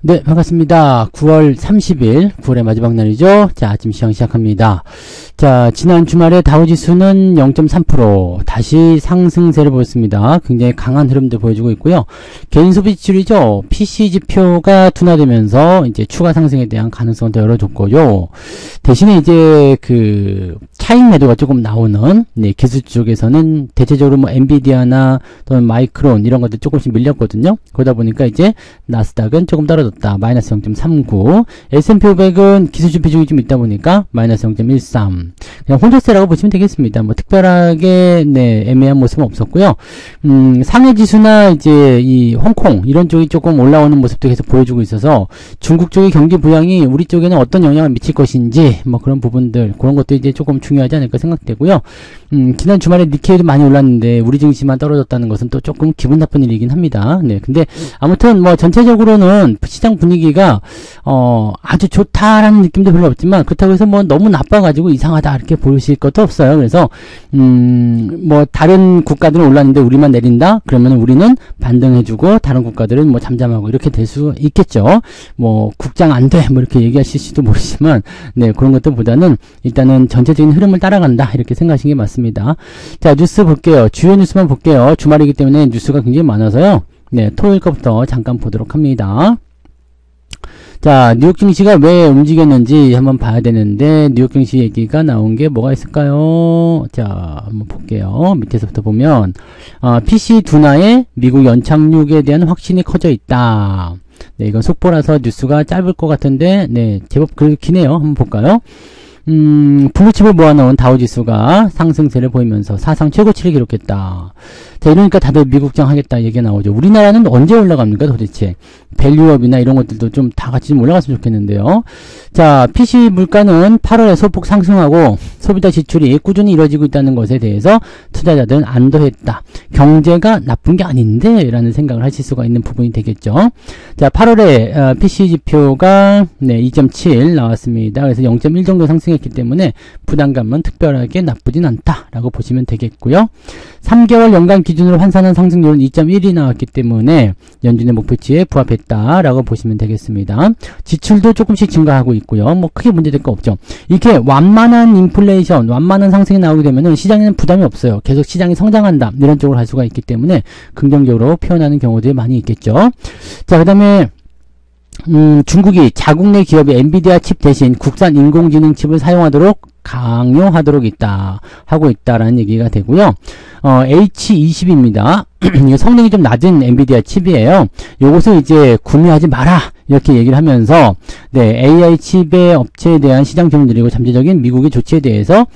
네, 반갑습니다. 9월 30일, 9월의 마지막 날이죠. 자, 아침 시작합니다. 자, 지난 주말에 다우지수는 0.3% 다시 상승세를 보였습니다. 굉장히 강한 흐름도 보여주고 있고요. 개인 소비 지출이죠. PC 지표가 둔화되면서 이제 추가 상승에 대한 가능성을 더 열어줬고요. 대신에 이제 차익 매도가 조금 나오는 기술 쪽에서는 대체적으로 뭐 엔비디아나 또는 마이크론 이런 것들 조금씩 밀렸거든요. 그러다 보니까 이제 나스닥은 조금 떨어졌다. 마이너스 0.39. S&P 500은 기술주 비중이 좀 있다 보니까 마이너스 0.13. 그냥 혼조세라고 보시면 되겠습니다. 뭐 특별하게 애매한 모습은 없었고요. 상해 지수나 이제 이 홍콩 이런 쪽이 조금 올라오는 모습도 계속 보여주고 있어서 중국 쪽의 경기 부양이 우리 쪽에는 어떤 영향을 미칠 것인지 뭐 그런 부분들 그런 것도 이제 조금 중요하지 않을까 생각되고요. 지난 주말에 니케이도 많이 올랐는데 우리 증시만 떨어졌다는 것은 또 조금 기분 나쁜 일이긴 합니다. 네, 근데 아무튼 뭐 전체적으로는 시장 분위기가 아주 좋다라는 느낌도 별로 없지만 그렇다고 해서 뭐 너무 나빠가지고 이상하다 이렇게 보실 것도 없어요. 그래서 뭐 다른 국가들은 올랐는데 우리만 내린다? 그러면 우리는 반등해주고 다른 국가들은 뭐 잠잠하고 이렇게 될 수 있겠죠. 뭐 국장 안 돼 뭐 이렇게 얘기하실지도 모르지만 네, 그런 것들보다는 일단은 전체적인 흐름을 따라간다 이렇게 생각하시는 게 맞습니다. 자, 뉴스 볼게요. 주요 뉴스만 볼게요. 주말이기 때문에 뉴스가 굉장히 많아서요. 네, 토요일 거부터 잠깐 보도록 합니다. 자, 뉴욕 증시가 왜 움직였는지 한번 봐야 되는데 뉴욕 증시 얘기가 나온 게 뭐가 있을까요? 자, 한번 볼게요. 밑에서부터 보면 PC 둔화에 미국 연착륙에 대한 확신이 커져 있다. 네, 이건 속보라서 뉴스가 짧을 것 같은데 네, 제법 기네요. 한번 볼까요? 블루칩을 모아놓은 다우지수가 상승세를 보이면서 사상 최고치를 기록했다. 자, 이러니까 다들 미국장 하겠다 얘기가 나오죠. 우리나라는 언제 올라갑니까 도대체? 밸류업이나 이런 것들도 좀 다 같이 좀 올라갔으면 좋겠는데요. 자, PC 물가는 8월에 소폭 상승하고 소비자 지출이 꾸준히 이루어지고 있다는 것에 대해서 투자자들은 안도했다. 경제가 나쁜 게 아닌데 라는 생각을 하실 수가 있는 부분이 되겠죠. 자, 8월에 PC 지표가 2.7 나왔습니다. 그래서 0.1 정도 상승했기 때문에 부담감은 특별하게 나쁘진 않다라고 보시면 되겠고요. 3개월 연간 기준으로 환산한 상승률은 2.1이 나왔기 때문에 연준의 목표치에 부합했다라고 보시면 되겠습니다. 지출도 조금씩 증가하고 있고요. 뭐 크게 문제될 거 없죠. 이렇게 완만한 인플레이션, 완만한 상승이 나오게 되면은 시장에는 부담이 없어요. 계속 시장이 성장한다 이런 쪽으로 갈 수가 있기 때문에 긍정적으로 표현하는 경우들이 많이 있겠죠. 자, 그다음에 중국이 자국 내 기업이 엔비디아 칩 대신 국산 인공지능 칩을 사용하도록 강요하도록 하고 있다라는 얘기가 되고요. H20입니다. 성능이 좀 낮은 엔비디아 칩이에요. 요것을 이제 구매하지 마라 이렇게 얘기를 하면서 네, AI 칩의 업체에 대한 시장 점유율 그리고 잠재적인 미국의 조치에 대해서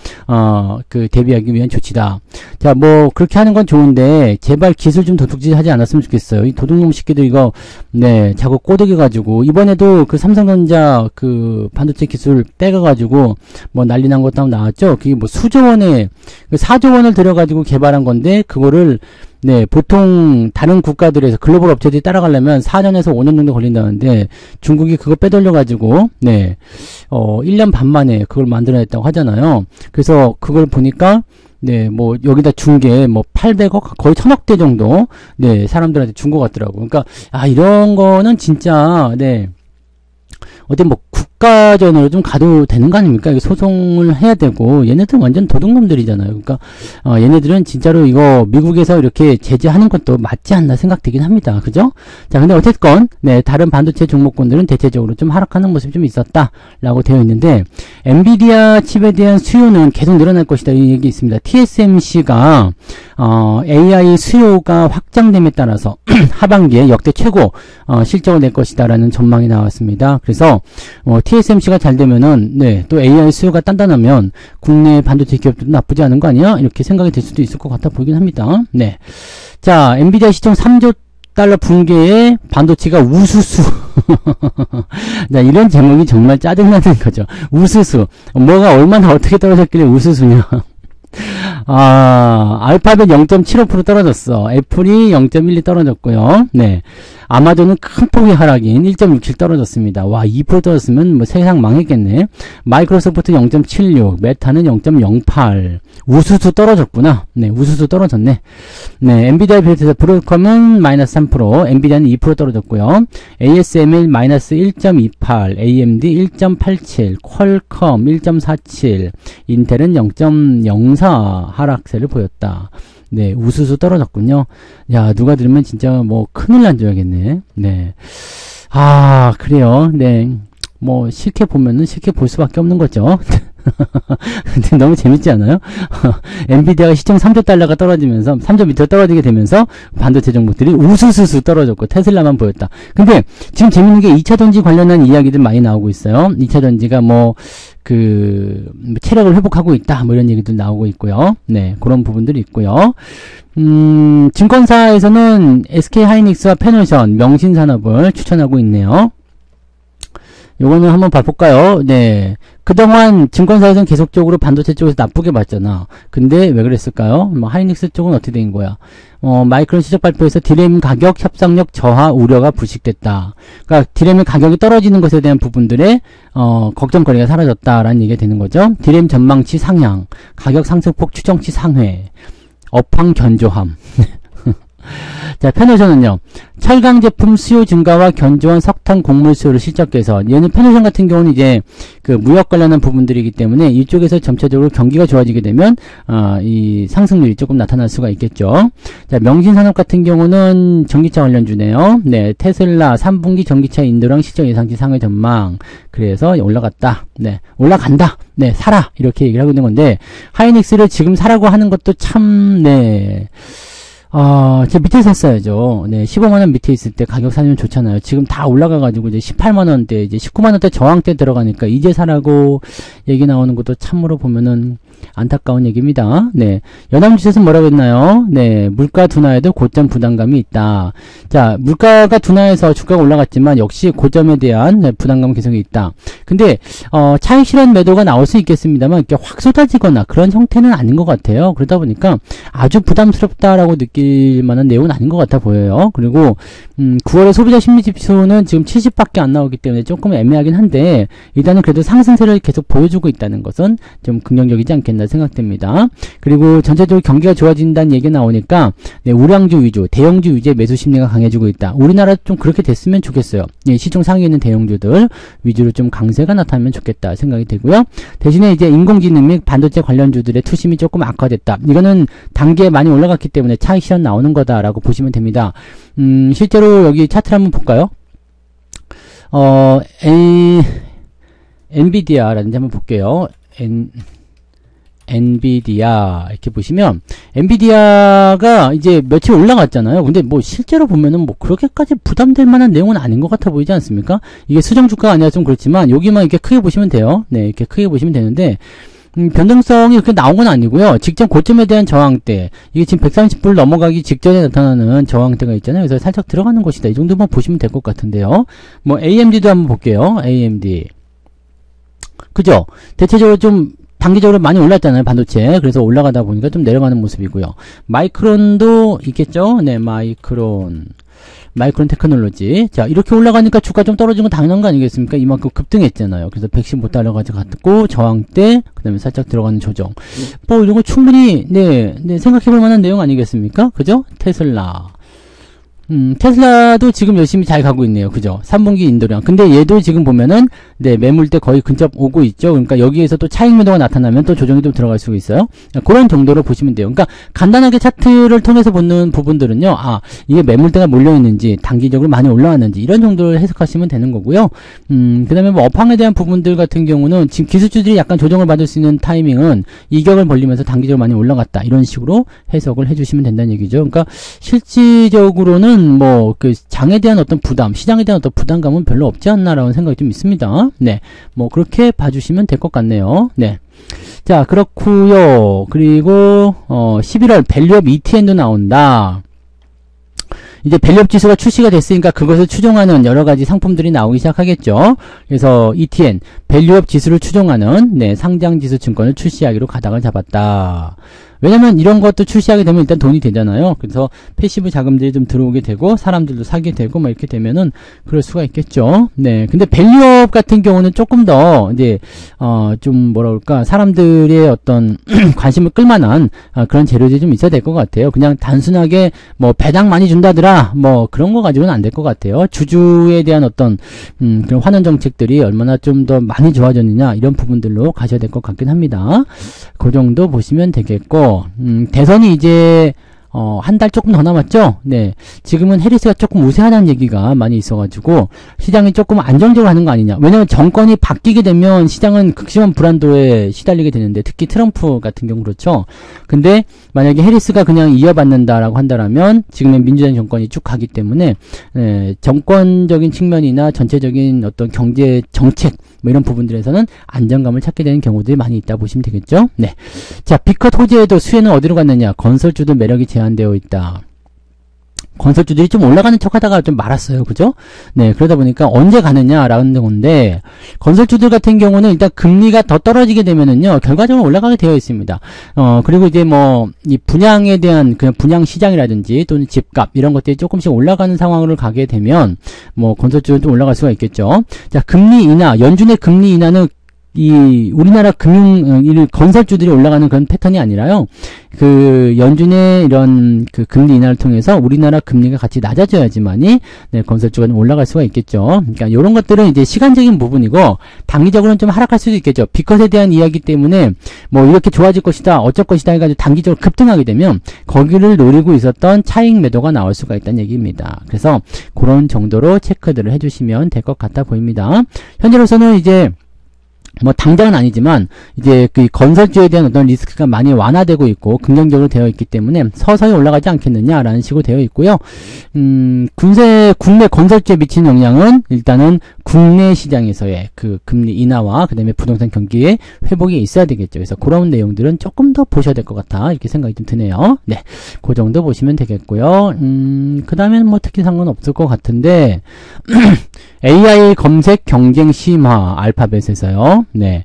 대비하기 위한 조치다. 자, 뭐 그렇게 하는 건 좋은데 제발 기술 좀 도둑질 하지 않았으면 좋겠어요. 이 도둑놈 새끼들 이거 네, 자꾸 꼬드겨 가지고 이번에도 삼성전자 반도체 기술 빼가 가지고 뭐 난리 난 것도 나왔죠. 그게 뭐 수조 원에 4조 원을 들여 가지고 개발한 건데 그거를 네, 보통 다른 국가들에서 글로벌 업체들이 따라가려면 4년에서 5년 정도 걸린다는데 중국이 그거 빼돌려가지고 네, 1년 반 만에 그걸 만들어냈다고 하잖아요. 그래서 그걸 보니까 네, 뭐 여기다 준 게 뭐 800억 거의 1000억대 정도 네, 사람들한테 준 것 같더라고. 그러니까 이런 거는 진짜 네, 어디 뭐 국가전으로 좀 가도 되는 거 아닙니까? 이거 소송을 해야 되고 얘네들 완전 도둑놈들이잖아요. 그러니까 얘네들은 진짜로 이거 미국에서 이렇게 제재하는 것도 맞지 않나 생각되긴 합니다. 그죠? 자, 근데 어쨌건 네, 다른 반도체 종목군들은 대체적으로 좀 하락하는 모습이 좀 있었다라고 되어 있는데 엔비디아 칩에 대한 수요는 계속 늘어날 것이다 이 얘기 있습니다. TSMC가 AI 수요가 확장됨에 따라서 하반기에 역대 최고 실적을 낼 것이다라는 전망이 나왔습니다. 그래서 TSMC가 잘 되면은 네, 또 AI 수요가 단단하면 국내 반도체 기업들도 나쁘지 않은 거 아니야? 이렇게 생각이 들 수도 있을 것 같아 보이긴 합니다. 네. 자, 엔비디아 시총 3조 달러 붕괴에 반도체가 우수수. 자, 이런 제목이 정말 짜증나는 거죠. 우수수. 뭐가 얼마나 어떻게 떨어졌길래 우수수냐. 알파벳 0.75% 떨어졌어. 애플이 0.12 떨어졌고요. 네. 아마존은 큰 폭의 하락인 1.67 떨어졌습니다. 와, 2% 떨어졌으면 뭐 세상 망했겠네. 마이크로소프트 0.76, 메타는 0.08. 우수수 떨어졌구나. 네, 우수수 떨어졌네. 네, 엔비디아 비롯해서 브로드컴은 마이너스 3%, 엔비디아는 2% 떨어졌고요. ASML 마이너스 1.28, AMD 1.87, 퀄컴 1.47, 인텔은 0.04 하락세를 보였다. 네, 우수수 떨어졌군요. 야, 누가 들으면 진짜 뭐 큰일 난 줄 알겠네. 네. 그래요. 네. 뭐 싫게 보면은 싫게 볼 수밖에 없는 거죠. 근데 너무 재밌지 않아요? 엔비디아가 시총 3조 달러가 떨어지면서 3조 밑으로 떨어지게 되면서 반도체 종목들이 우수수수 떨어졌고 테슬라만 보였다. 근데 지금 재밌는 게 2차 전지 관련한 이야기들 많이 나오고 있어요. 2차 전지가 체력을 회복하고 있다. 뭐 이런 얘기도 나오고 있고요. 네, 그런 부분들이 있고요. 증권사에서는 SK하이닉스와 페노션, 명신산업을 추천하고 있네요. 요거는 한번 봐볼까요? 네. 그동안 증권사에서는 계속적으로 반도체 쪽에서 나쁘게 봤잖아. 근데 왜 그랬을까요? 하이닉스 쪽은 어떻게 된 거야? 마이크론 실적 발표에서 디램 가격 협상력 저하 우려가 불식됐다. 그러니까 디램의 가격이 떨어지는 것에 대한 부분들의 걱정거리가 사라졌다라는 얘기가 되는 거죠. 디램 전망치 상향, 가격 상승폭 추정치 상회, 업황 견조함. 자, 페노션은요, 철강 제품 수요 증가와 견조한 석탄 곡물 수요를 실적 개선. 얘는 페노션 같은 경우는 이제 그 무역 관련한 부분들이기 때문에 이쪽에서 점차적으로 경기가 좋아지게 되면 이 상승률이 조금 나타날 수가 있겠죠. 자, 명신산업 같은 경우는 전기차 관련주네요. 네, 테슬라 3분기 전기차 인도랑 실적 예상치 상회 전망. 그래서 올라갔다. 네, 올라간다. 네, 사라. 이렇게 얘기를 하고 있는 건데 하이닉스를 지금 사라고 하는 것도 참 제가 밑에 샀어야죠. 네, 15만원 밑에 있을 때 가격 사면 좋잖아요. 지금 다 올라가가지고 이제 18만원대, 이제 19만원대 저항대 들어가니까 이제 사라고 얘기 나오는 것도 참으로 보면은 안타까운 얘기입니다. 네. 연합뉴스에서 뭐라고 했나요? 네. 물가 둔화에도 고점 부담감이 있다. 자, 물가가 둔화해서 주가가 올라갔지만 역시 고점에 대한 부담감은 계속 있다. 근데, 차익 실현 매도가 나올 수 있겠습니다만, 이렇게 확 쏟아지거나 그런 형태는 아닌 것 같아요. 그러다 보니까 아주 부담스럽다라고 느낄 만한 내용은 아닌 것 같아 보여요. 그리고, 9월에 소비자 심리 지수는 지금 70밖에 안 나오기 때문에 조금 애매하긴 한데, 일단은 그래도 상승세를 계속 보여주고 있다는 것은 좀 긍정적이지 않겠나 생각됩니다. 그리고 전체적으로 경기가 좋아진다는 얘기가 나오니까 네, 우량주 위주, 대형주 위주의 매수 심리가 강해지고 있다. 우리나라 좀 그렇게 됐으면 좋겠어요. 예, 시총 상위에 있는 대형주들 위주로 좀 강세가 나타나면 좋겠다 생각이 되고요. 대신에 이제 인공지능 및 반도체 관련주들의 투심이 조금 악화됐다. 이거는 단계에 많이 올라갔기 때문에 차익 실현 나오는 거다라고 보시면 됩니다. 실제로 여기 차트를 한번 볼까요? 엔비디아라든지 한번 볼게요. 엔비디아 이렇게 보시면 엔비디아가 이제 며칠 올라갔잖아요. 근데 뭐 실제로 보면은 뭐 그렇게까지 부담될 만한 내용은 아닌 것 같아 보이지 않습니까? 이게 수정 주가가 아니라 좀 그렇지만 여기만 이렇게 크게 보시면 돼요. 네, 이렇게 크게 보시면 되는데 변동성이 그렇게 나온 건 아니고요. 직전 고점에 대한 저항대, 이게 지금 130불 넘어가기 직전에 나타나는 저항대가 있잖아요. 그래서 살짝 들어가는 것이다. 이 정도만 보시면 될 것 같은데요. 뭐 AMD도 한번 볼게요. AMD. 그죠? 대체적으로 좀 단기적으로 많이 올랐잖아요, 반도체. 그래서 올라가다 보니까 좀 내려가는 모습이고요. 마이크론도 있겠죠? 네, 마이크론 테크놀로지. 자, 이렇게 올라가니까 주가 좀 떨어진 건 당연한 거 아니겠습니까? 이만큼 급등했잖아요. 그래서 115달러까지 갔고, 저항대, 그 다음에 살짝 들어가는 조정. 뭐, 이런 거 충분히, 네, 생각해 볼 만한 내용 아니겠습니까? 그죠? 테슬라. 테슬라도 지금 열심히 잘 가고 있네요. 그죠? 3분기 인도량. 근데 얘도 지금 보면은, 네, 매물대 거의 근접 오고 있죠. 그러니까 여기에서 또 차익 매도가 나타나면 또 조정이 좀 들어갈 수가 있어요. 그런 정도로 보시면 돼요. 그러니까 간단하게 차트를 통해서 보는 부분들은요, 이게 매물대가 몰려있는지, 단기적으로 많이 올라왔는지, 이런 정도를 해석하시면 되는 거고요. 그 다음에 뭐 업황에 대한 부분들 같은 경우는 지금 기술주들이 약간 조정을 받을 수 있는 타이밍은 이격을 벌리면서 단기적으로 많이 올라갔다. 이런 식으로 해석을 해주시면 된다는 얘기죠. 그러니까 실질적으로는 뭐 그 장에 대한 어떤 부담, 시장에 대한 어떤 부담감은 별로 없지 않나라는 생각이 좀 있습니다. 네, 뭐 그렇게 봐주시면 될 것 같네요. 네, 자 그렇고요. 그리고 11월 밸류업 ETN도 나온다. 이제 밸류업 지수가 출시가 됐으니까 그것을 추종하는 여러 가지 상품들이 나오기 시작하겠죠. 그래서 ETN, 밸류업 지수를 추종하는 상장지수 증권을 출시하기로 가닥을 잡았다. 왜냐면 이런 것도 출시하게 되면 일단 돈이 되잖아요. 그래서 패시브 자금들이 좀 들어오게 되고 사람들도 사게 되고 막 이렇게 되면은 그럴 수가 있겠죠. 네. 근데 밸류업 같은 경우는 조금 더 이제 좀 뭐라 그럴까 사람들의 어떤 관심을 끌만한 그런 재료들이 좀 있어야 될 것 같아요. 그냥 단순하게 뭐 배당 많이 준다더라 뭐 그런 거 가지고는 안 될 것 같아요. 주주에 대한 어떤 그런 환원 정책들이 얼마나 좀 더 많이 좋아졌느냐 이런 부분들로 가셔야 될 것 같긴 합니다. 그 정도 보시면 되겠고. 대선이 이제 한 달 조금 더 남았죠? 네. 지금은 해리스가 조금 우세하다는 얘기가 많이 있어가지고, 시장이 조금 안정적으로 하는 거 아니냐. 왜냐면 정권이 바뀌게 되면 시장은 극심한 불안도에 시달리게 되는데, 특히 트럼프 같은 경우 그렇죠? 근데, 만약에 해리스가 그냥 이어받는다라고 한다라면, 지금의 민주당 정권이 쭉 가기 때문에, 정권적인 측면이나 전체적인 어떤 경제 정책, 뭐 이런 부분들에서는 안정감을 찾게 되는 경우들이 많이 있다 보시면 되겠죠? 네. 자, B컷 호재에도 수혜는 어디로 갔느냐? 건설주도 매력이 제한되어 있다. 건설주들이 좀 올라가는 척 하다가 좀 말았어요. 그죠? 네, 그러다 보니까 언제 가느냐라는 건데, 건설주들 같은 경우는 일단 금리가 더 떨어지게 되면은요, 결과적으로 올라가게 되어 있습니다. 그리고 이제 뭐, 이 분양에 대한 그냥 분양 시장이라든지 또는 집값 이런 것들이 조금씩 올라가는 상황으로 가게 되면, 뭐, 건설주는 좀 올라갈 수가 있겠죠. 자, 금리 인하, 연준의 금리 인하는 이 우리나라 건설주들이 올라가는 그런 패턴이 아니라요. 그 연준의 이런 그 금리 인하를 통해서 우리나라 금리가 같이 낮아져야지만이 건설주가 좀 올라갈 수가 있겠죠. 그러니까 이런 것들은 이제 시간적인 부분이고 단기적으로는 좀 하락할 수도 있겠죠. B컷에 대한 이야기 때문에 뭐 이렇게 좋아질 것이다, 어쩔 것이다 해가지고 단기적으로 급등하게 되면 거기를 노리고 있었던 차익 매도가 나올 수가 있다는 얘기입니다. 그래서 그런 정도로 체크들을 해주시면 될 것 같아 보입니다. 현재로서는 이제 뭐 당장은 아니지만 이제 그 건설주에 대한 어떤 리스크가 많이 완화되고 있고 긍정적으로 되어 있기 때문에 서서히 올라가지 않겠느냐라는 식으로 되어 있고요. 국내 건설주에 미치는 영향은 일단은 국내 시장에서의 그 금리 인하와 그다음에 부동산 경기의 회복이 있어야 되겠죠. 그래서 그런 내용들은 조금 더 보셔야 될 것 같아 이렇게 생각이 좀 드네요. 네, 그 정도 보시면 되겠고요. 그다음에는 뭐 특히 상관없을 것 같은데 AI 검색 경쟁 심화 알파벳에서요. 네.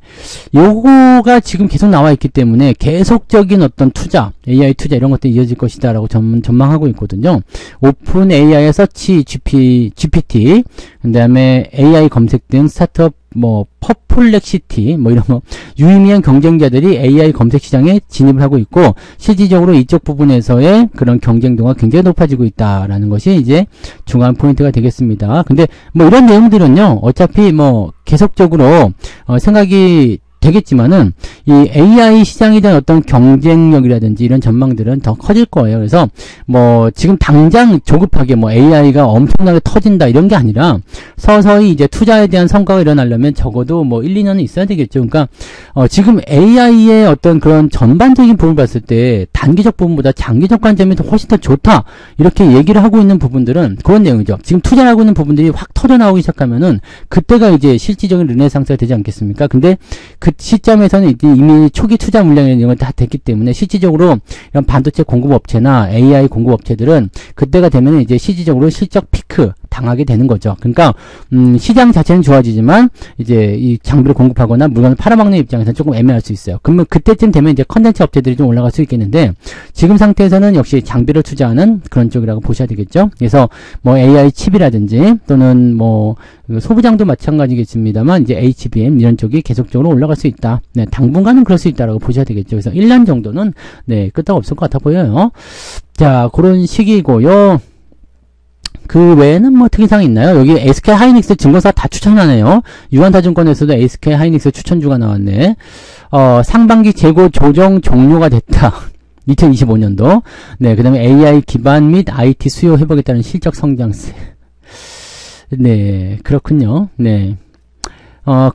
요거가 지금 계속 나와 있기 때문에 계속적인 어떤 투자, AI 투자 이런 것들이 이어질 것이다라고 전망하고 있거든요. 오픈 AI 서치 GPT, 그 다음에 AI 검색 등 스타트업 뭐 퍼플렉시티 뭐 이런 뭐 유의미한 경쟁자들이 AI 검색 시장에 진입을 하고 있고 실질적으로 이쪽 부분에서의 그런 경쟁도가 굉장히 높아지고 있다라는 것이 이제 중요한 포인트가 되겠습니다. 근데 뭐 이런 내용들은요 어차피 뭐 계속적으로 생각이 되겠지만은 이 AI 시장에 대한 어떤 경쟁력이라든지 이런 전망들은 더 커질 거예요. 그래서 뭐 지금 당장 조급하게 뭐 AI가 엄청나게 터진다 이런 게 아니라 서서히 이제 투자에 대한 성과가 일어나려면 적어도 뭐 1, 2년은 있어야 되겠죠. 그러니까 지금 AI의 어떤 그런 전반적인 부분을 봤을 때 단기적 부분보다 장기적 관점이 훨씬 더 좋다 이렇게 얘기를 하고 있는 부분들은 그런 내용이죠. 지금 투자하고 있는 부분들이 확 터져 나오기 시작하면은 그때가 이제 실질적인 르네상스가 되지 않겠습니까? 근데 그 시점에서는 이미 초기 투자 물량이라는 걸 다 됐기 때문에 실질적으로 이런 반도체 공급업체나 AI 공급업체들은 그때가 되면 이제 실질적으로 실적 피크 당하게 되는 거죠. 그러니까 시장 자체는 좋아지지만 이제 이 장비를 공급하거나 물건을 팔아먹는 입장에서는 조금 애매할 수 있어요. 그러면 그때쯤 되면 이제 컨텐츠 업체들이 좀 올라갈 수 있겠는데 지금 상태에서는 역시 장비를 투자하는 그런 쪽이라고 보셔야 되겠죠. 그래서 뭐 AI 칩이라든지 또는 뭐 소부장도 마찬가지겠습니다만 이제 HBM 이런 쪽이 계속적으로 올라갈 수 있다. 네, 당분간은 그럴 수 있다라고 보셔야 되겠죠. 그래서 1년 정도는 네, 끄떡 없을 것 같아 보여요. 자, 그런 시기고요. 그 외에는 뭐 특이사항이 있나요? 여기 SK 하이닉스 증권사 다 추천하네요. 유한타증권에서도 SK 하이닉스 추천주가 나왔네. 상반기 재고 조정 종료가 됐다. 2025년도. 네, 그 다음에 AI 기반 및 IT 수요 회복에 따른 실적 성장세. 네, 그렇군요. 네.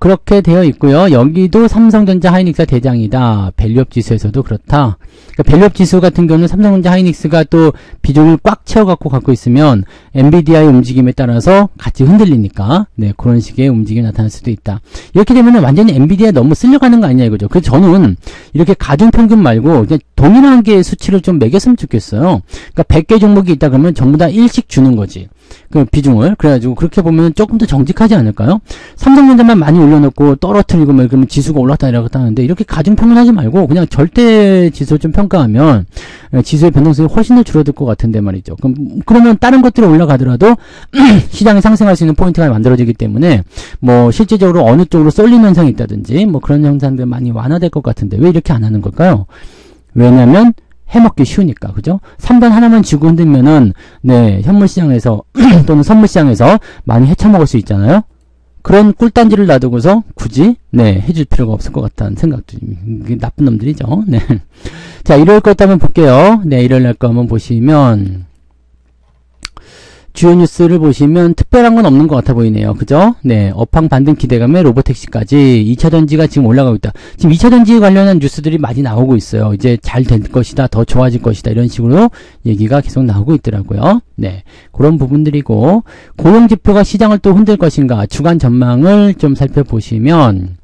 그렇게 되어 있고요. 여기도 삼성전자 하이닉스가 대장이다. 밸류업 지수에서도 그렇다. 그러니까 밸류업 지수 같은 경우는 삼성전자 하이닉스가 또 비중을 꽉 채워갖고 있으면 엔비디아의 움직임에 따라서 같이 흔들리니까 네, 그런 식의 움직임이 나타날 수도 있다. 이렇게 되면 완전히 엔비디아 너무 쓸려가는 거 아니냐 이거죠. 그래서 저는 이렇게 가중평균 말고 그냥 동일하게 수치를 좀 매겼으면 좋겠어요. 그러니까 100개 종목이 있다 그러면 전부 다 1씩 주는 거지. 그 비중을. 그래가지고 그렇게 보면 조금 더 정직하지 않을까요? 삼성전자만 많이 올려놓고 떨어뜨리고 뭐 그러면 지수가 올랐다 내려갔다 하는데 이렇게 가중평론하지 말고 그냥 절대 지수 좀 평가하면 지수의 변동성이 훨씬 더 줄어들 것 같은데 말이죠. 그러면 다른 것들이 올라가더라도 시장이 상승할 수 있는 포인트가 만들어지기 때문에 뭐 실질적으로 어느 쪽으로 쏠림 현상이 있다든지 뭐 그런 현상들 많이 완화될 것 같은데 왜 이렇게 안 하는 걸까요? 왜냐면 해먹기 쉬우니까, 그죠? 3단 하나만 쥐고 흔들면은, 네, 현물시장에서, 또는 선물시장에서 많이 헤쳐먹을 수 있잖아요? 그런 꿀단지를 놔두고서 굳이, 네, 해줄 필요가 없을 것 같다는 생각도, 나쁜 놈들이죠. 네. 자, 일요일 것도 한번 볼게요. 네, 일요일 날 거 한번 보시면, 주요 뉴스를 보시면 특별한 건 없는 것 같아 보이네요. 그죠? 네. 업황 반등 기대감에 로보택시까지 2차전지가 지금 올라가고 있다. 지금 2차전지 관련한 뉴스들이 많이 나오고 있어요. 이제 잘 될 것이다. 더 좋아질 것이다. 이런 식으로 얘기가 계속 나오고 있더라고요. 네. 그런 부분들이고, 고용지표가 시장을 또 흔들 것인가. 주간 전망을 좀 살펴보시면,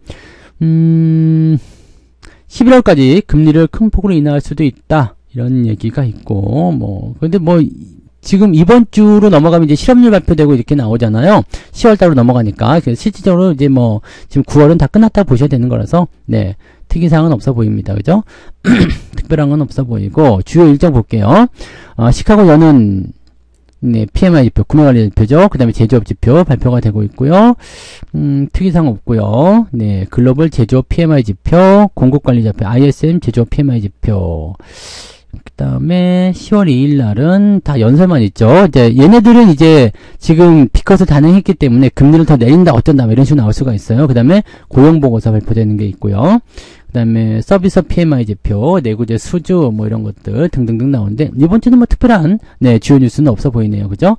11월까지 금리를 큰 폭으로 인하할 수도 있다. 이런 얘기가 있고, 근데 지금 이번 주로 넘어가면 이제 실업률 발표되고 이렇게 나오잖아요. 10월 달로 넘어가니까. 그래서 실질적으로 이제 지금 9월은 다 끝났다 보셔야 되는 거라서, 네. 특이사항은 없어 보입니다. 그죠? 특별한 건 없어 보이고, 주요 일정 볼게요. 시카고 연은, 네, PMI 지표, 구매관리 지표죠. 그 다음에 제조업 지표 발표가 되고 있고요. 특이사항 없고요. 네, 글로벌 제조업 PMI 지표, 공급관리 지표, ISM 제조업 PMI 지표. 그 다음에 10월 2일 날은 다 연설만 있죠. 이제 얘네들은 이제 지금 피컷을 단행했기 때문에 금리를 더 내린다 어쩐다 이런 식으로 나올 수가 있어요. 그 다음에 고용보고서 발표되는 게 있고요. 그 다음에 서비스업 PMI 지표, 내구재 수주 뭐 이런 것들 등등등 나오는데 이번 주는 뭐 특별한 네 주요 뉴스는 없어 보이네요. 그죠?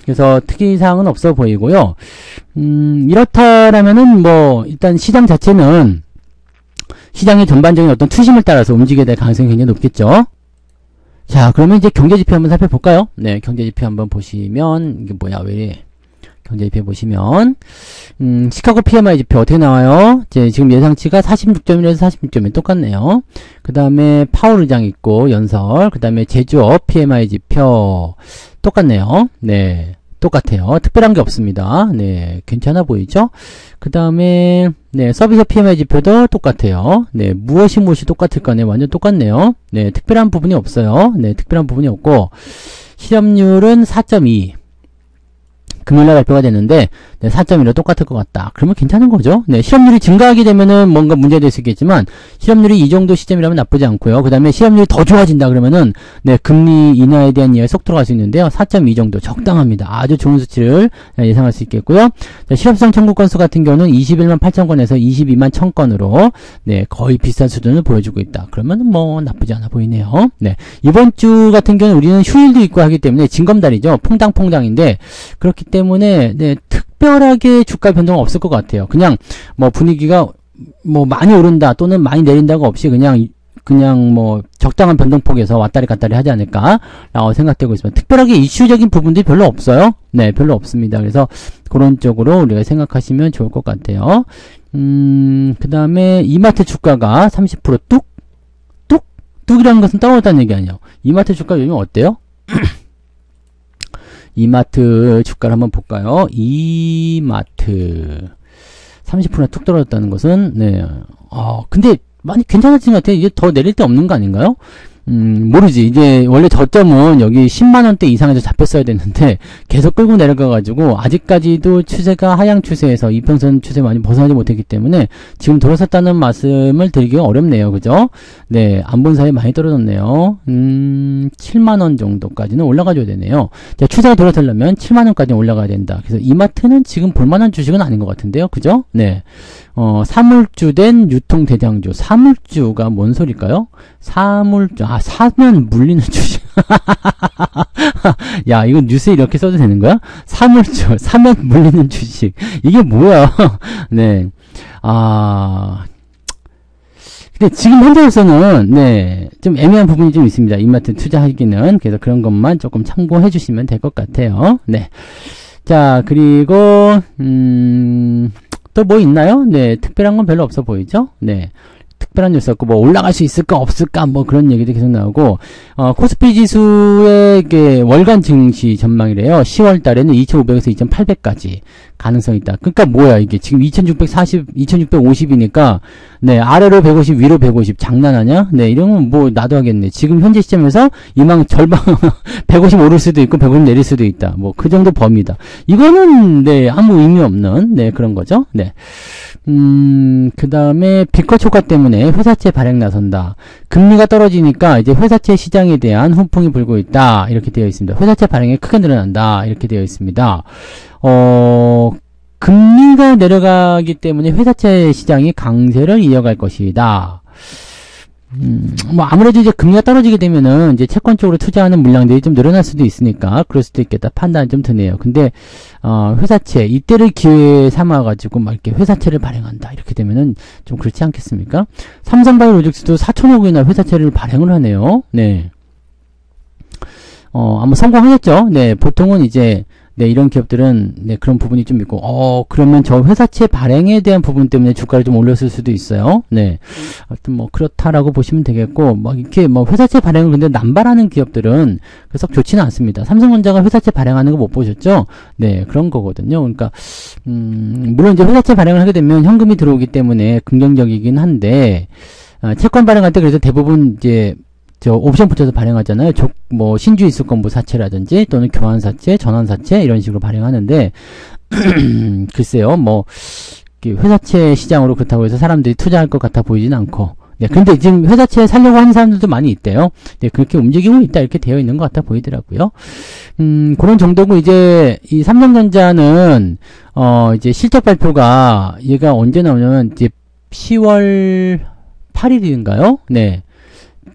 그래서 특이사항은 없어 보이고요. 이렇다라면은 일단 시장 자체는 시장의 전반적인 어떤 투심을 따라서 움직이게 될 가능성이 굉장히 높겠죠. 자, 그러면 이제 경제지표 한번 살펴볼까요? 네, 경제지표 한번 보시면, 이게 뭐야, 왜 이래. 경제지표 보시면, 시카고 PMI 지표 어떻게 나와요? 이제 지금 예상치가 46.1에서 46.1 똑같네요. 그 다음에 파월 의장 있고, 연설. 그 다음에 제조업 PMI 지표 똑같네요. 네. 똑같아요. 특별한 게 없습니다. 네, 괜찮아 보이죠? 그 다음에, 네, 서비스 PMI 지표도 똑같아요. 네, 무엇이 똑같을까? 네, 완전 똑같네요. 네, 특별한 부분이 없어요. 네, 특별한 부분이 없고, 실업률은 4.2. 금요일날 발표가 됐는데, 네, 4.1로 똑같을 것 같다. 그러면 괜찮은 거죠? 네, 실업률이 증가하게 되면은 뭔가 문제가 될 수 있겠지만, 실업률이 이 정도 시점이라면 나쁘지 않고요. 그 다음에 실업률이 더 좋아진다 그러면은, 네, 금리 인하에 대한 이야기 속 들어갈 수 있는데요. 4.2 정도 적당합니다. 아주 좋은 수치를 예상할 수 있겠고요. 자, 실업성 청구 건수 같은 경우는 21만 8천 건에서 22만 1천 건으로, 네, 거의 비슷한 수준을 보여주고 있다. 그러면은 나쁘지 않아 보이네요. 네, 이번 주 같은 경우는 우리는 휴일도 있고 하기 때문에 징검다리죠. 퐁당퐁당인데, 그렇기 때문에, 네, 특별하게 주가 변동은 없을 것 같아요. 그냥, 분위기가, 많이 오른다, 또는 많이 내린다가 없이 그냥 적당한 변동폭에서 왔다리 갔다리 하지 않을까, 라고 생각되고 있습니다. 특별하게 이슈적인 부분들이 별로 없어요. 네, 별로 없습니다. 그래서, 그런 쪽으로 우리가 생각하시면 좋을 것 같아요. 그 다음에, 이마트 주가가 30% 뚝이라는 것은 떨어졌다는 얘기 아니에요. 이마트 주가 요즘 어때요? 이마트 주가를 한번 볼까요? 이마트 30%나 툭 떨어졌다는 것은 네. 근데 많이 괜찮아진 것 같아요. 이제 더 내릴 데 없는 거 아닌가요? 모르지. 이제 원래 저점은 여기 10만원대 이상에서 잡혔어야 됐는데 계속 끌고 내려가가지고 아직까지도 추세가 하향 추세에서 이평선 추세 많이 벗어나지 못했기 때문에 지금 돌아섰다는 말씀을 드리기가 어렵네요. 그죠? 네, 안 본 사이에 많이 떨어졌네요. 7만원 정도까지는 올라가줘야 되네요. 자, 추세가 돌아서려면 7만원까지 올라가야 된다. 그래서 이마트는 지금 볼만한 주식은 아닌 것 같은데요. 그죠? 네. 사물주된 유통대장주. 사물주가 뭔 소리일까요? 사물주. 사면 물리는 주식. 야, 이거 뉴스에 이렇게 써도 되는 거야? 사물주. 사면 물리는 주식. 이게 뭐야? 네. 근데 지금 현재로서는, 네, 좀 애매한 부분이 좀 있습니다. 이마트 투자하기는. 그래서 그런 것만 조금 참고해 주시면 될 것 같아요. 네. 자, 그리고, 또 뭐 있나요? 네, 특별한 건 별로 없어 보이죠? 네. 특별한 뉴스 없고, 뭐, 올라갈 수 있을까, 없을까, 뭐, 그런 얘기도 계속 나오고, 코스피 지수의 월간 증시 전망이래요. 10월 달에는 2,500에서 2,800까지 가능성이 있다. 그러니까 뭐야, 이게. 지금 2,650이니까, 네, 아래로 150, 위로 150. 장난하냐? 네, 이러면 뭐, 나도 하겠네. 지금 현재 시점에서 이만 절반, 150 오를 수도 있고, 150 내릴 수도 있다. 뭐, 그 정도 범위다. 이거는, 네, 아무 의미 없는, 네, 그런 거죠. 네. 그 다음에 비커 효과 때문에 회사채 발행 나선다. 금리가 떨어지니까 이제 회사채 시장에 대한 훈풍이 불고 있다. 이렇게 되어 있습니다. 회사채 발행이 크게 늘어난다. 이렇게 되어 있습니다. 금리가 내려가기 때문에 회사채 시장이 강세를 이어갈 것이다. 뭐 아무래도 이제 금리가 떨어지게 되면은 이제 채권 쪽으로 투자하는 물량들이 좀 늘어날 수도 있으니까 그럴 수도 있겠다 판단이 좀 드네요. 근데 회사채 이때를 기회에 삼아가지고 막 이렇게 회사채를 발행한다 이렇게 되면은 좀 그렇지 않겠습니까? 삼성바이오로직스도 4천억 원이나 회사채를 발행을 하네요. 네. 아마 성공하겠죠. 네, 보통은 이제 네, 이런 기업들은, 네, 그런 부분이 좀 있고, 그러면 저 회사채 발행에 대한 부분 때문에 주가를 좀 올렸을 수도 있어요. 네. 하여튼 뭐, 그렇다라고 보시면 되겠고, 막 이렇게 뭐, 회사채 발행을 근데 남발하는 기업들은 썩 좋지는 않습니다. 삼성전자가 회사채 발행하는 거 못 보셨죠? 네, 그런 거거든요. 그러니까, 물론 이제 회사채 발행을 하게 되면 현금이 들어오기 때문에 긍정적이긴 한데, 채권 발행할 때 그래서 대부분 이제, 옵션 붙여서 발행하잖아요. 뭐, 신주 이수권부 사채라든지, 또는 교환사채, 전환사채, 이런 식으로 발행하는데, 글쎄요, 뭐, 회사채 시장으로 그렇다고 해서 사람들이 투자할 것 같아 보이진 않고, 네, 근데 지금 회사채 살려고 하는 사람들도 많이 있대요. 네, 그렇게 움직이고 있다, 이렇게 되어 있는 것 같아 보이더라고요. 그런 정도고, 이제, 이 삼성전자는, 이제 실적 발표가, 얘가 언제 나오냐면, 이제 10월 8일인가요? 네.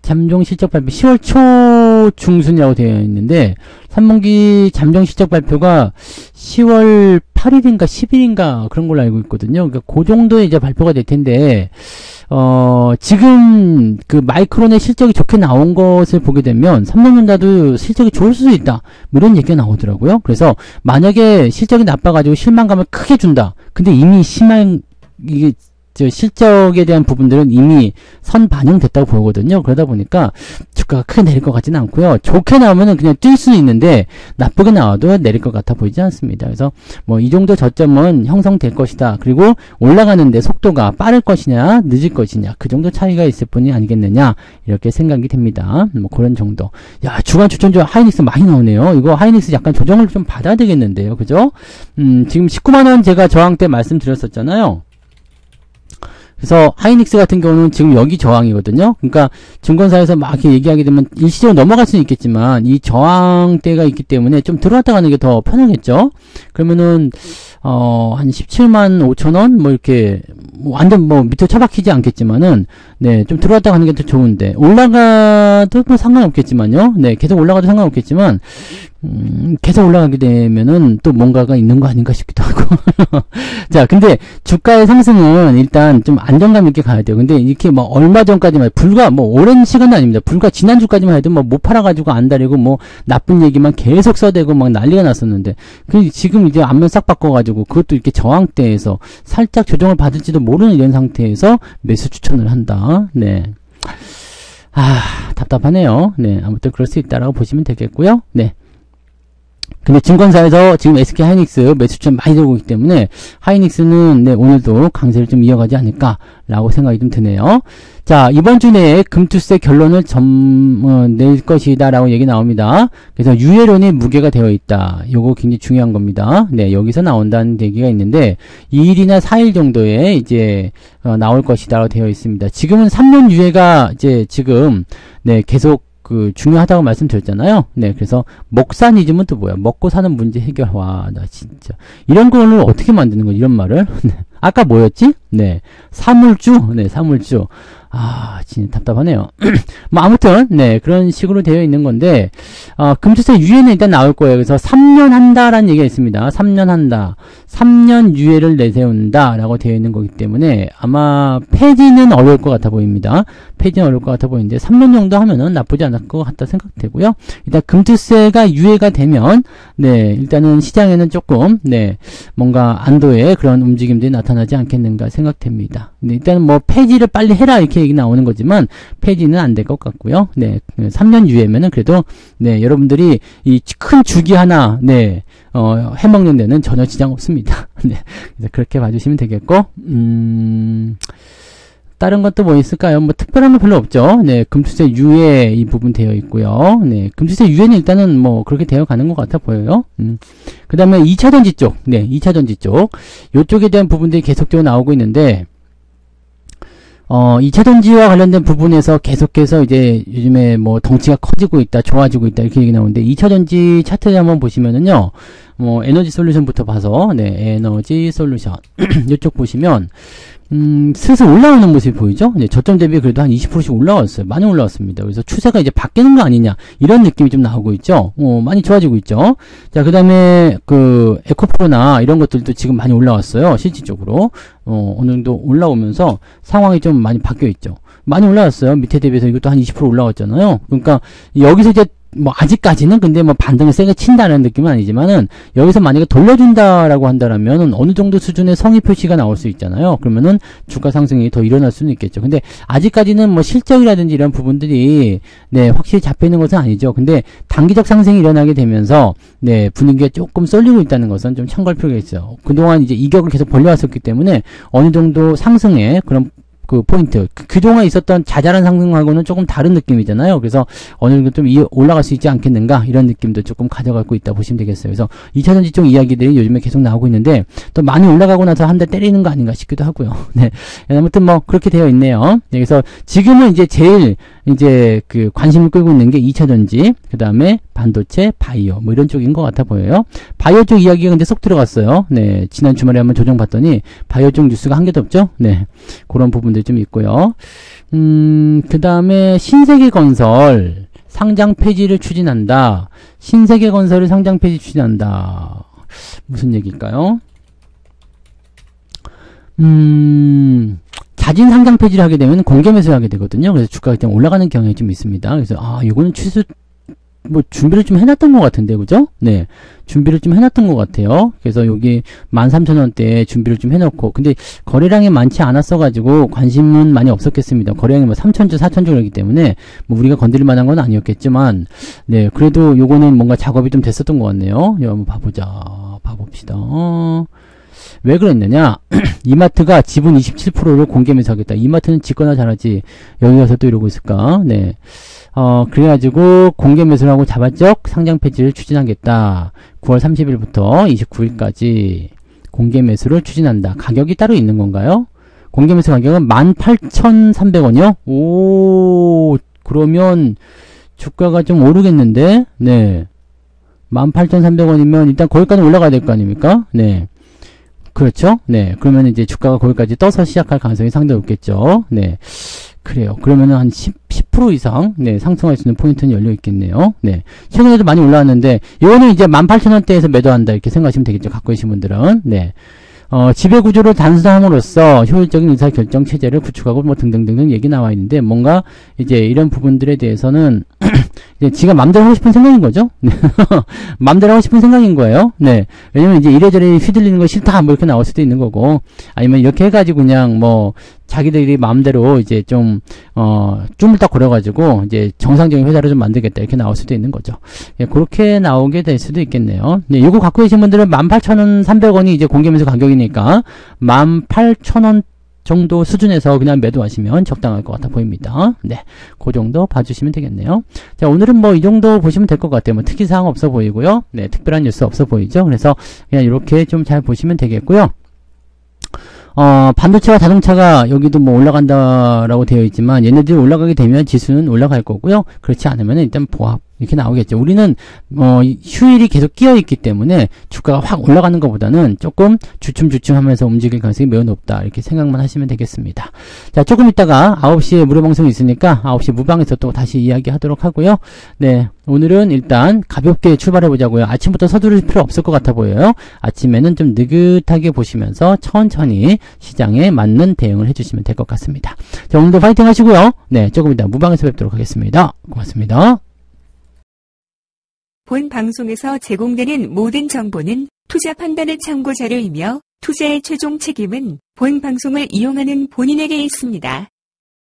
잠정 실적 발표 10월 초 중순이라고 되어 있는데 3분기 잠정 실적 발표가 10월 8일인가 10일인가 그런 걸로 알고 있거든요. 그러니까 그 정도에 이제 발표가 될 텐데 지금 그 마이크론의 실적이 좋게 나온 것을 보게 되면 삼성전자도 실적이 좋을 수도 있다. 뭐 이런 얘기가 나오더라고요. 그래서 만약에 실적이 나빠가지고 실망감을 크게 준다. 근데 이미 이게 실적에 대한 부분들은 이미 선 반영됐다고 보거든요. 그러다 보니까 주가가 크게 내릴 것 같지는 않고요. 좋게 나오면은 그냥 뛸 수는 있는데 나쁘게 나와도 내릴 것 같아 보이지 않습니다. 그래서 뭐 이 정도 저점은 형성될 것이다. 그리고 올라가는데 속도가 빠를 것이냐 늦을 것이냐 그 정도 차이가 있을 뿐이 아니겠느냐 이렇게 생각이 됩니다. 뭐 그런 정도. 야, 주간 추천주 하이닉스 많이 나오네요. 이거 하이닉스 약간 조정을 좀 받아야 되겠는데요. 그죠? 지금 19만원 제가 저항 때 말씀드렸었잖아요. 그래서 하이닉스 같은 경우는 지금 여기 저항이거든요. 그러니까 증권사에서 막 이렇게 얘기하게 되면 일시적으로 넘어갈 수는 있겠지만 이 저항대가 있기 때문에 좀 들어왔다 가는 게 더 편하겠죠. 그러면은 한 17만 5천원 뭐 이렇게 완전 뭐 밑으로 처박히지 않겠지만은 네, 좀 들어왔다 가는 게 더 좋은데 올라가도 뭐 상관없겠지만요. 네, 계속 올라가도 상관없겠지만 계속 올라가게 되면은 또 뭔가가 있는 거 아닌가 싶기도 하고. 자, 근데 주가의 상승은 일단 좀 안정감 있게 가야 돼요. 근데 이렇게 뭐 얼마 전까지만 불과 뭐 오랜 시간은 아닙니다. 불과 지난주까지만 해도 뭐 못 팔아가지고 안 다리고 뭐 나쁜 얘기만 계속 써대고 막 난리가 났었는데 지금 이제 안면 싹 바꿔가지고 그것도 이렇게 저항대에서 살짝 조정을 받을지도 모르는 이런 상태에서 매수 추천을 한다. 네. 답답하네요. 네. 아무튼 그럴 수 있다라고 보시면 되겠고요. 네. 근데 증권사에서 지금 SK 하이닉스 매수점 많이 들고 있기 때문에 하이닉스는 네, 오늘도 강세를 좀 이어가지 않을까라고 생각이 좀 드네요. 자, 이번 주 내에 금투세 결론을 낼 것이다 라고 얘기 나옵니다. 그래서 유예론이 무게가 되어 있다. 요거 굉장히 중요한 겁니다. 네, 여기서 나온다는 얘기가 있는데 2일이나 4일 정도에 이제 나올 것이다 라고 되어 있습니다. 지금은 3년 유예가 이제 지금 네, 계속 중요하다고 말씀드렸잖아요. 네, 그래서 먹사니즘은 또 뭐야? 먹고 사는 문제 해결화. 나 진짜. 이런 거를 어떻게 만드는 거야? 이런 말을. 아까 뭐였지? 네. 사물주? 네, 사물주. 진짜 답답하네요. 뭐, 아무튼, 네, 그런 식으로 되어 있는 건데, 금투세 유예는 일단 나올 거예요. 그래서 3년 한다라는 얘기가 있습니다. 3년 한다. 3년 유예를 내세운다. 라고 되어 있는 거기 때문에, 아마, 폐지는 어려울 것 같아 보입니다. 폐지는 어려울 것 같아 보이는데, 3년 정도 하면은 나쁘지 않을 것 같다 생각되고요. 일단, 금투세가 유예가 되면, 네, 일단은 시장에는 조금, 네, 뭔가 안도의 그런 움직임들이 나타나지 않겠는가 생각됩니다. 근데 일단 뭐 폐지를 빨리 해라 이렇게 얘기 나오는 거지만 폐지는 안 될 것 같고요. 네, 3년 이후에면은 그래도 네, 여러분들이 이 큰 주기 하나 네, 해먹는 데는 전혀 지장 없습니다. 네, 그래서 그렇게 봐주시면 되겠고, 다른 것도 뭐 있을까요? 뭐 특별한 건 별로 없죠. 네, 금투세 유예 이 부분 되어 있고요. 네, 금투세 유예는 일단은 뭐 그렇게 되어 가는 것 같아 보여요. 그 다음에 2차 전지 쪽, 네, 2차 전지 쪽, 요쪽에 대한 부분들이 계속적으로 나오고 있는데, 2차 전지와 관련된 부분에서 계속해서 이제 요즘에 뭐 덩치가 커지고 있다, 좋아지고 있다 이렇게 얘기 나오는데 2차 전지 차트를 한번 보시면은요, 뭐 에너지 솔루션부터 봐서 네, 에너지 솔루션 이쪽 보시면 슬슬 올라오는 모습이 보이죠? 네, 저점 대비 그래도 한 20%씩 올라왔어요. 많이 올라왔습니다. 그래서 추세가 이제 바뀌는 거 아니냐 이런 느낌이 좀 나오고 있죠. 많이 좋아지고 있죠. 자, 그 다음에 그 에코프로나 이런 것들도 지금 많이 올라왔어요. 실질적으로 어느 정도 올라오면서 상황이 좀 많이 바뀌어 있죠. 많이 올라왔어요. 밑에 대비해서 이것도 한 20% 올라왔잖아요. 그러니까 여기서 이제 뭐 아직까지는 근데 뭐 반등을 세게 친다는 느낌은 아니지만은 여기서 만약에 돌려준다라고 한다라면 어느 정도 수준의 성의 표시가 나올 수 있잖아요. 그러면은 주가 상승이 더 일어날 수는 있겠죠. 근데 아직까지는 뭐 실적이라든지 이런 부분들이 네, 확실히 잡혀 있는 것은 아니죠. 근데 단기적 상승이 일어나게 되면서 네, 분위기가 조금 쏠리고 있다는 것은 좀 참고할 필요가 있어요. 그동안 이제 이격을 계속 벌려왔었기 때문에 어느 정도 상승의 그런 그 포인트, 그동안 있었던 자잘한 상승하고는 조금 다른 느낌이잖아요. 그래서 어느 정도 좀 올라갈 수 있지 않겠는가 이런 느낌도 조금 가져가고 있다 보시면 되겠어요. 그래서 2차 전지 쪽 이야기들이 요즘에 계속 나오고 있는데 또 많이 올라가고 나서 한 대 때리는 거 아닌가 싶기도 하고요. 네, 아무튼 뭐 그렇게 되어 있네요. 네, 그래서 지금은 이제 제일 이제 그 관심을 끌고 있는 게 2차 전지, 그 다음에 반도체, 바이오 뭐 이런 쪽인 것 같아 보여요. 바이오 쪽 이야기가 근데 쏙 들어갔어요. 네, 지난 주말에 한번 조정 봤더니 바이오 쪽 뉴스가 한 개도 없죠. 네, 그런 부분들 좀 있고요. 그 다음에 신세계건설 상장 폐지를 추진한다. 신세계건설을 상장 폐지 추진한다. 무슨 얘기일까요? 자진 상장 폐지를 하게 되면 공개 매수를 하게 되거든요. 그래서 주가가 일단 올라가는 경향이 좀 있습니다. 그래서 이거는 취소 뭐 준비를 좀 해놨던 것 같은데, 그죠? 네, 준비를 좀 해놨던 것 같아요. 그래서 여기 13,000원대에 준비를 좀 해놓고, 근데 거래량이 많지 않았어가지고 관심은 많이 없었겠습니다. 거래량이 뭐 3,000주, 4,000주 그러기 때문에 뭐 우리가 건드릴 만한 건 아니었겠지만, 네, 그래도 요거는 뭔가 작업이 좀 됐었던 것 같네요. 이거 한번 봐봅시다. 왜 그랬느냐? 이마트가 지분 27%를 공개 매수하겠다. 이마트는 짓거나 잘하지. 여기 가서 또 이러고 있을까? 네. 그래가지고 공개 매수를 하고 자발적 상장 폐지를 추진하겠다. 9월 30일부터 29일까지 공개 매수를 추진한다. 가격이 따로 있는 건가요? 공개 매수 가격은 18,300원이요? 오, 그러면 주가가 좀 오르겠는데? 네. 18,300원이면 일단 거기까지 올라가야 될 거 아닙니까? 네. 그렇죠? 네. 그러면 이제 주가가 거기까지 떠서 시작할 가능성이 상당히 높겠죠. 네. 그래요. 그러면은 한 10% 이상, 네, 상승할 수 있는 포인트는 열려 있겠네요. 네. 최근에도 많이 올라왔는데, 이거는 이제 18,000원대에서 매도한다. 이렇게 생각하시면 되겠죠. 갖고 계신 분들은. 네. 지배 구조를 단순함으로써 효율적인 의사결정 체제를 구축하고 뭐 등등등등 얘기 나와 있는데, 뭔가 이제 이런 부분들에 대해서는 이제 지가 맘대로 하고 싶은 생각인 거죠. 맘대로 하고 싶은 생각인 거예요. 네. 왜냐면 이제 이래저래 휘둘리는 거 싫다 뭐 이렇게 나올 수도 있는 거고, 아니면 이렇게 해가지고 그냥 뭐 자기들이 마음대로 이제 좀 쭈물딱 거려가지고 이제 정상적인 회사를 좀 만들겠다 이렇게 나올 수도 있는 거죠. 예, 그렇게 나오게 될 수도 있겠네요. 네, 요거 갖고 계신 분들은 18,300원이 이제 공개매수 가격이니까 18,000원 정도 수준에서 그냥 매도하시면 적당할 것 같아 보입니다. 네, 그 정도 봐주시면 되겠네요. 자, 오늘은 뭐 이 정도 보시면 될 것 같아요. 뭐 특이사항 없어 보이고요. 네, 특별한 뉴스 없어 보이죠. 그래서 그냥 이렇게 좀 잘 보시면 되겠고요. 반도체와 자동차가 여기도 뭐 올라간다라고 되어 있지만 얘네들이 올라가게 되면 지수는 올라갈 거고요. 그렇지 않으면 일단 보합 이렇게 나오겠죠. 우리는 휴일이 계속 끼어 있기 때문에 주가가 확 올라가는 것보다는 조금 주춤주춤 하면서 움직일 가능성이 매우 높다. 이렇게 생각만 하시면 되겠습니다. 자, 조금 있다가 9시에 무료 방송이 있으니까 9시 무방에서 또 다시 이야기하도록 하고요. 네, 오늘은 일단 가볍게 출발해 보자고요. 아침부터 서두를 필요 없을 것 같아 보여요. 아침에는 좀 느긋하게 보시면서 천천히 시장에 맞는 대응을 해주시면 될 것 같습니다. 자, 오늘도 파이팅 하시고요. 네, 조금 이따 무방에서 뵙도록 하겠습니다. 고맙습니다. 본 방송에서 제공되는 모든 정보는 투자 판단의 참고 자료이며 투자의 최종 책임은 본 방송을 이용하는 본인에게 있습니다.